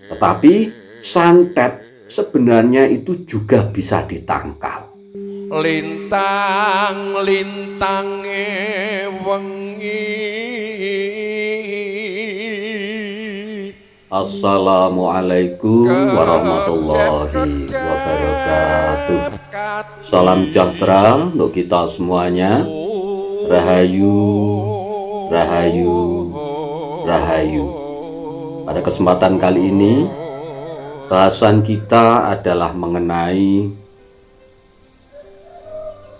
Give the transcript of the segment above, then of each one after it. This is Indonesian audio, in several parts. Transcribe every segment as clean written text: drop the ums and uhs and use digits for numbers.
Tetapi santet sebenarnya itu juga bisa ditangkal. Lintang-lintange wengi. Assalamualaikum warahmatullahi wabarakatuh. Salam sejahtera untuk kita semuanya. Rahayu, rahayu, rahayu. Pada kesempatan kali ini, bahasan kita adalah mengenai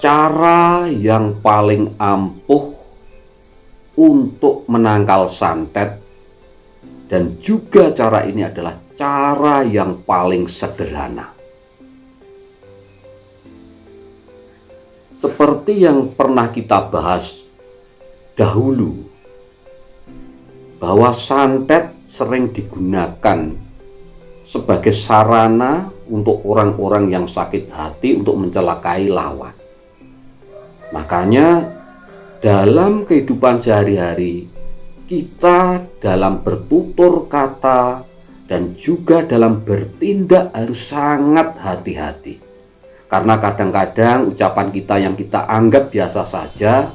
cara yang paling ampuh untuk menangkal santet. Dan juga cara ini adalah cara yang paling sederhana. Seperti yang pernah kita bahas dahulu, bahwa santet sering digunakan sebagai sarana untuk orang-orang yang sakit hati untuk mencelakai lawan. Makanya dalam kehidupan sehari-hari, kita dalam bertutur kata dan juga dalam bertindak harus sangat hati-hati. Karena kadang-kadang ucapan kita yang kita anggap biasa saja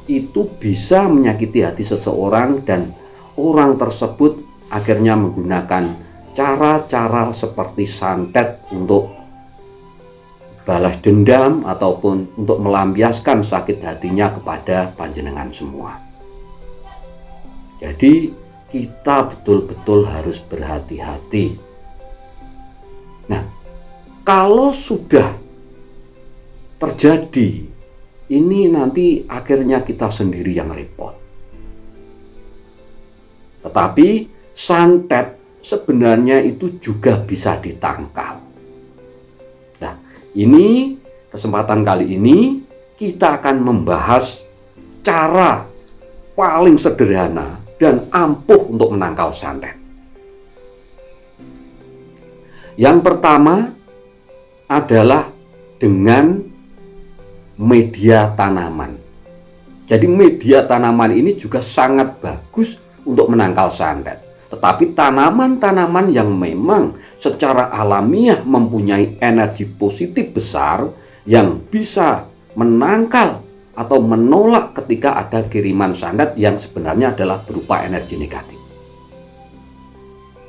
itu bisa menyakiti hati seseorang, dan orang tersebut akhirnya menggunakan cara-cara seperti santet untuk balas dendam ataupun untuk melampiaskan sakit hatinya kepada panjenengan semua. Jadi kita betul-betul harus berhati-hati. Nah, kalau sudah terjadi, ini nanti akhirnya kita sendiri yang repot. Tetapi santet sebenarnya itu juga bisa ditangkal. Nah, ini kesempatan kali ini kita akan membahas cara paling sederhana dan ampuh untuk menangkal santet. Yang pertama adalah dengan media tanaman. Jadi media tanaman ini juga sangat bagus untuk menangkal santet. Tetapi tanaman-tanaman yang memang secara alamiah mempunyai energi positif besar yang bisa menangkal atau menolak ketika ada kiriman santet yang sebenarnya adalah berupa energi negatif.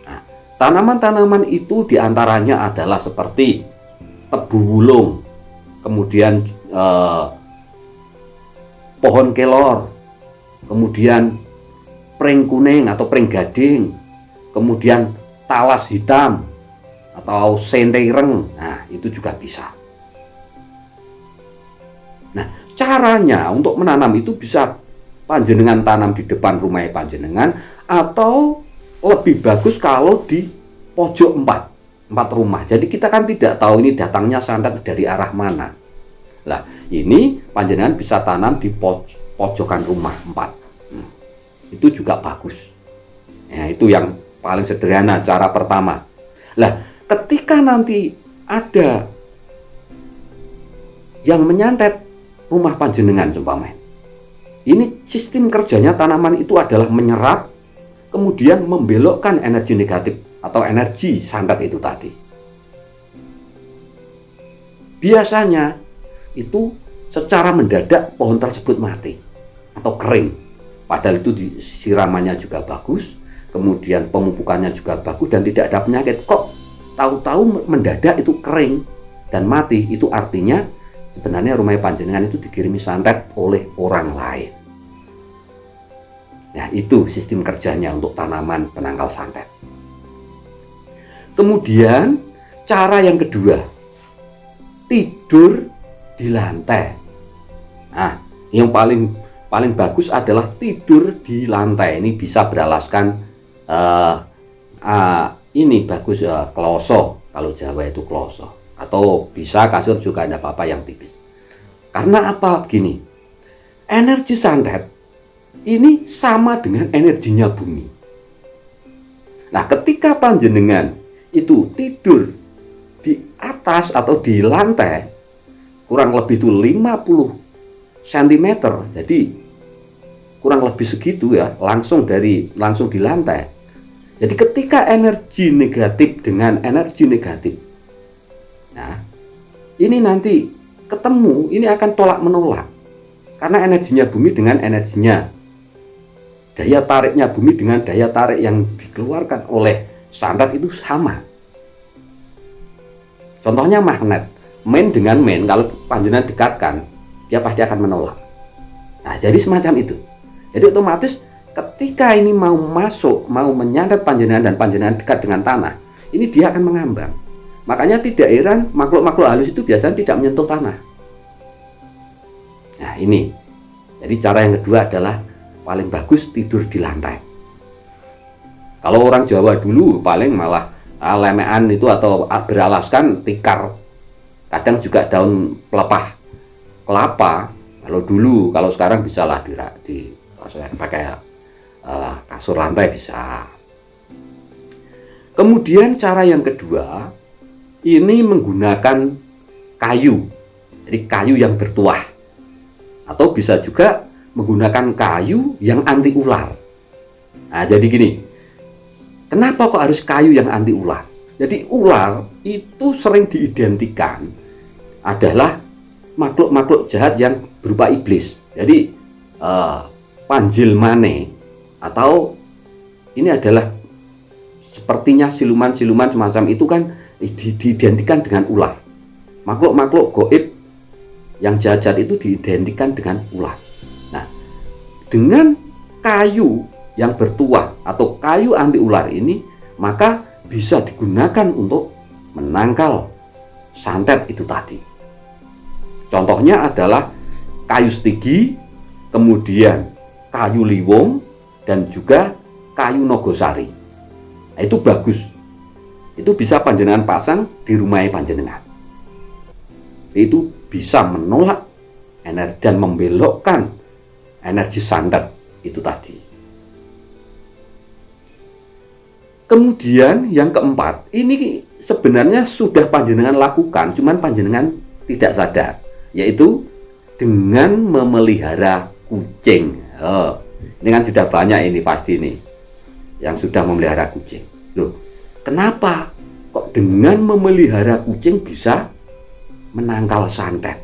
Nah, tanaman-tanaman itu diantaranya adalah seperti tebu wulung, kemudian pohon kelor, kemudian pring kuning atau pring gading, kemudian talas hitam atau sentireng. Nah, itu juga bisa. Nah, caranya untuk menanam itu bisa panjenengan tanam di depan rumah panjenengan, atau lebih bagus kalau di pojok empat rumah. Jadi kita kan tidak tahu ini datangnya santet dari arah mana. Nah, ini panjenengan bisa tanam di pojokan rumah 4. Itu juga bagus. Ya, itu yang paling sederhana, cara pertama. Nah, ketika nanti ada yang menyantet rumah panjenengan umpamanya, ini sistem kerjanya tanaman itu adalah menyerap, kemudian membelokkan energi negatif atau energi santet itu tadi. Biasanya itu secara mendadak pohon tersebut mati atau kering, padahal itu siramannya juga bagus, kemudian pemupukannya juga bagus dan tidak ada penyakit. Kok tahu-tahu mendadak itu kering dan mati? Itu artinya sebenarnya rumah panjenengan itu dikirimi santet oleh orang lain. Nah, itu sistem kerjanya untuk tanaman penangkal santet. Kemudian cara yang kedua, tidur di lantai. Nah, yang paling bagus adalah tidur di lantai. Ini bisa beralaskan ini bagus kloso, kalau Jawa itu kloso. Atau bisa kasur juga tidak apa-apa yang tipis. Karena apa? Begini, energi santet ini sama dengan energinya bumi. Nah, ketika panjenengan itu tidur di atas atau di lantai kurang lebih itu 50 cm, jadi kurang lebih segitu ya, langsung di lantai. Jadi ketika energi negatif dengan energi negatif, nah ini nanti ketemu, ini akan tolak menolak. Karena energinya bumi dengan energinya, daya tariknya bumi dengan daya tarik yang dikeluarkan oleh santet itu sama. Contohnya magnet, main dengan main, kalau panjenengan dekatkan, dia pasti akan menolak. Nah, jadi semacam itu. Jadi otomatis ketika ini mau masuk, mau menyantet panjenengan dan panjenengan dekat dengan tanah, ini dia akan mengambang. Makanya tidak heran makhluk-makhluk halus itu biasanya tidak menyentuh tanah. Nah, ini. Jadi cara yang kedua adalah paling bagus tidur di lantai. Kalau orang Jawa dulu paling malah lemean itu atau beralaskan tikar, kadang juga daun pelepah kelapa. Kalau dulu, kalau sekarang bisa lah pakai kasur lantai bisa. Kemudian cara yang kedua, ini menggunakan kayu, jadi kayu yang bertuah, atau bisa juga menggunakan kayu yang anti ular. Nah, jadi gini, kenapa kok harus kayu yang anti ular? Jadi ular itu sering diidentikan adalah makhluk-makhluk jahat yang berupa iblis. Jadi panjil mane, atau ini adalah sepertinya siluman-siluman semacam itu kan diidentikan dengan ular. Makhluk-makhluk goib yang jahat itu diidentikan dengan ular. Nah, dengan kayu yang bertuah atau kayu anti ular ini, maka bisa digunakan untuk menangkal santet itu tadi. Contohnya adalah kayu stigi, kemudian kayu liwong, dan juga kayu nogosari. Nah, itu bagus. Itu bisa panjenengan pasang di rumah panjenengan. Itu bisa menolak energi dan membelokkan energi santet itu tadi. Kemudian yang keempat, ini sebenarnya sudah panjenengan lakukan, cuman panjenengan tidak sadar, yaitu dengan memelihara kucing. Ini kan sudah banyak ini pasti nih yang sudah memelihara kucing. Loh, kenapa kok dengan memelihara kucing bisa menangkal santet?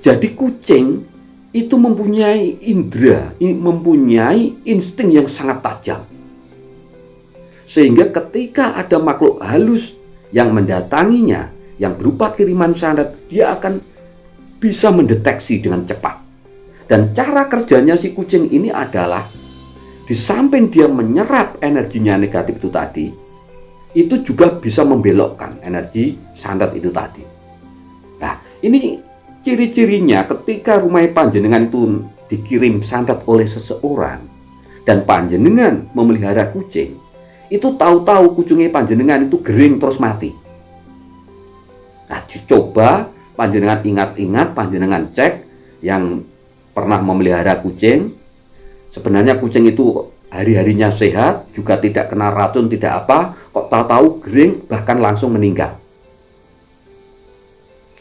Jadi kucing itu mempunyai indera, mempunyai insting yang sangat tajam. Sehingga ketika ada makhluk halus yang mendatanginya, yang berupa kiriman santet, dia akan bisa mendeteksi dengan cepat. Dan cara kerjanya si kucing ini adalah, di samping dia menyerap energinya negatif itu tadi, itu juga bisa membelokkan energi santet itu tadi. Nah, ini ciri-cirinya ketika rumah panjenengan itu dikirim santet oleh seseorang dan panjenengan memelihara kucing, itu tahu-tahu kucingnya panjenengan itu gering terus mati. Nah, dicoba panjenengan ingat-ingat, panjenengan cek yang pernah memelihara kucing. Sebenarnya kucing itu hari-harinya sehat, juga tidak kena racun, tidak apa, kok tahu-tahu gering bahkan langsung meninggal.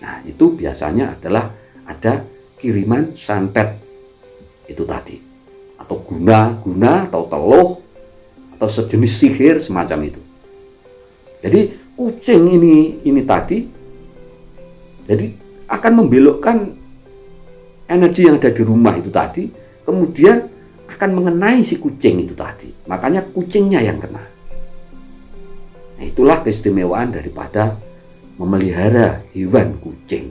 Nah, itu biasanya adalah ada kiriman santet itu tadi, atau guna atau teluh atau sejenis sihir semacam itu. Jadi kucing ini tadi, jadi akan membelokkan energi yang ada di rumah itu tadi, kemudian akan mengenai si kucing itu tadi. Makanya kucingnya yang kena. Nah, itulah keistimewaan daripada memelihara hewan kucing.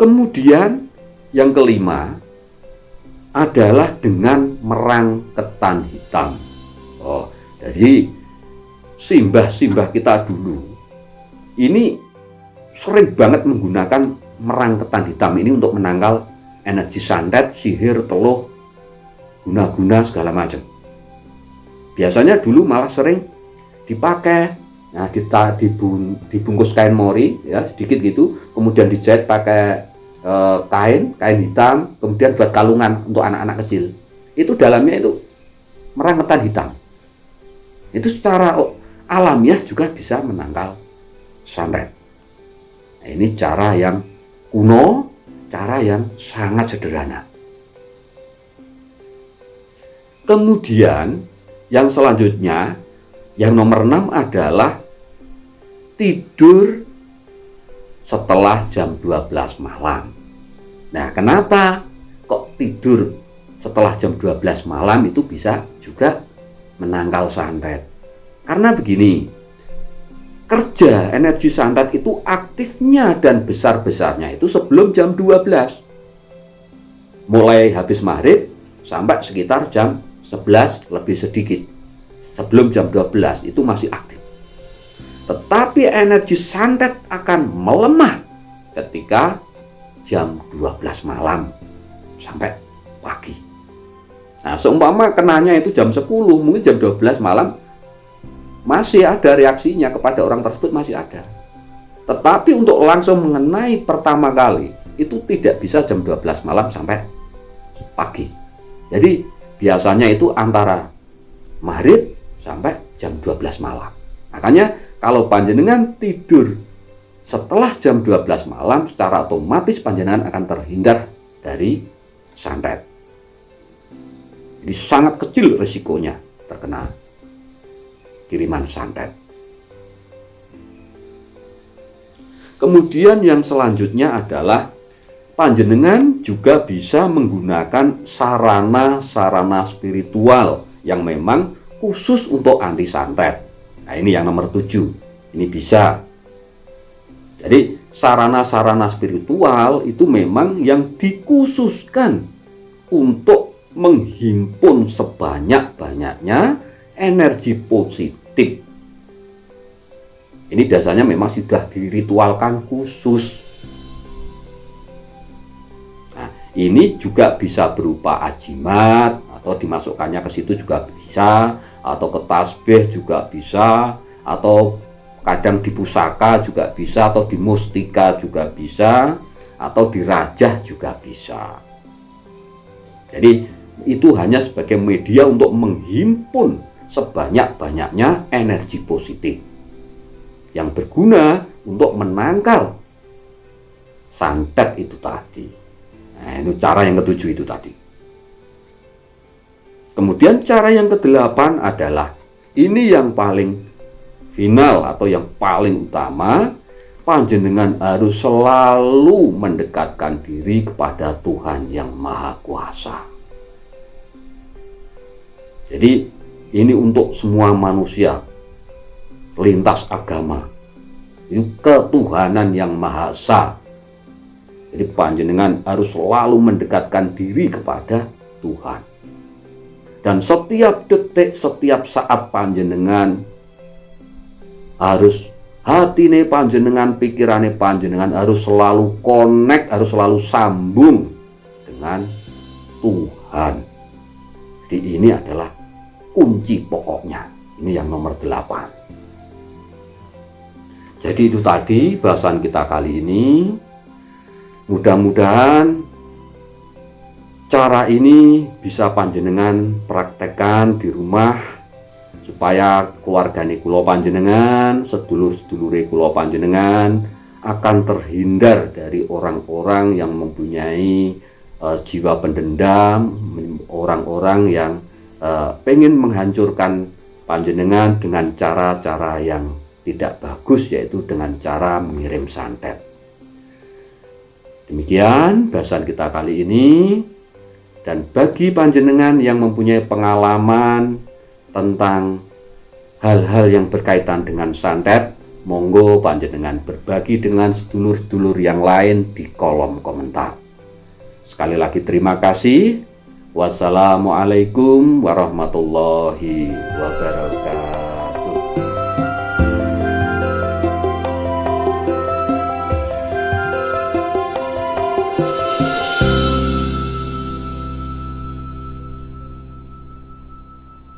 Kemudian yang kelima adalah dengan merang ketan hitam. Jadi simbah-simbah kita dulu ini sering banget menggunakan merang ketan hitam ini untuk menangkal energi santet, sihir, teluh, guna-guna segala macam. Biasanya dulu malah sering dipakai, nah dibungkus kain mori ya sedikit gitu, kemudian dijahit pakai kain hitam, kemudian buat kalungan untuk anak-anak kecil. Itu dalamnya itu merang ketan hitam. Itu secara alamiah juga bisa menangkal santet. Nah, ini cara yang kuno, cara yang sangat sederhana. Kemudian yang selanjutnya, yang nomor 6 adalah tidur setelah jam 12 malam. Nah, kenapa kok tidur setelah jam 12 malam itu bisa juga menangkal santet? Karena begini, kerja energi santet itu aktifnya dan besar-besarnya itu sebelum jam 12. Mulai habis maghrib sampai sekitar jam 11 lebih sedikit. Sebelum jam 12 itu masih aktif. Tetapi energi santet akan melemah ketika jam 12 malam sampai pagi. Nah, seumpama kenanya itu jam 10, mungkin jam 12 malam masih ada reaksinya kepada orang tersebut, masih ada. Tetapi untuk langsung mengenai pertama kali itu tidak bisa jam 12 malam sampai pagi. Jadi biasanya itu antara maghrib sampai jam 12 malam. Makanya kalau panjenengan tidur setelah jam 12 malam, secara otomatis panjenengan akan terhindar dari santet. Jadi sangat kecil risikonya terkena kiriman santet. Kemudian yang selanjutnya adalah panjenengan juga bisa menggunakan sarana-sarana spiritual yang memang khusus untuk anti santet. Nah, ini yang nomor 7. Ini bisa. Jadi sarana-sarana spiritual itu memang yang dikhususkan untuk menghimpun sebanyak-banyaknya energi positif. Ini biasanya memang sudah diritualkan khusus. Nah, ini juga bisa berupa ajimat atau dimasukkannya ke situ juga bisa, atau ke tasbih juga bisa, atau kadang di pusaka juga bisa, atau di mustika juga bisa, atau di rajah juga bisa. Jadi itu hanya sebagai media untuk menghimpun sebanyak-banyaknya energi positif yang berguna untuk menangkal santet itu tadi. Nah, itu cara yang ketujuh itu tadi. Kemudian cara yang kedelapan adalah, ini yang paling final atau yang paling utama, panjenengan harus selalu mendekatkan diri kepada Tuhan yang Maha Kuasa. Jadi ini untuk semua manusia lintas agama, ini ketuhanan yang Maha Esa. Jadi panjenengan harus selalu mendekatkan diri kepada Tuhan. Dan setiap detik, setiap saat panjenengan harus hatine panjenengan, pikirane panjenengan harus selalu connect, harus selalu sambung dengan Tuhan. Jadi ini adalah kunci pokoknya. Ini yang nomor 8. Jadi itu tadi bahasan kita kali ini. Mudah-mudahan cara ini bisa panjenengan praktekkan di rumah, supaya keluargane kula panjenengan, sedulur-sedulure kula panjenengan akan terhindar dari orang-orang yang mempunyai jiwa pendendam, orang-orang yang pengen menghancurkan panjenengan dengan cara-cara yang tidak bagus, yaitu dengan cara mengirim santet. Demikian bahasan kita kali ini. Dan bagi panjenengan yang mempunyai pengalaman tentang hal-hal yang berkaitan dengan santet, monggo panjenengan berbagi dengan sedulur-sedulur yang lain di kolom komentar. Sekali lagi terima kasih. Wassalamualaikum warahmatullahi wabarakatuh.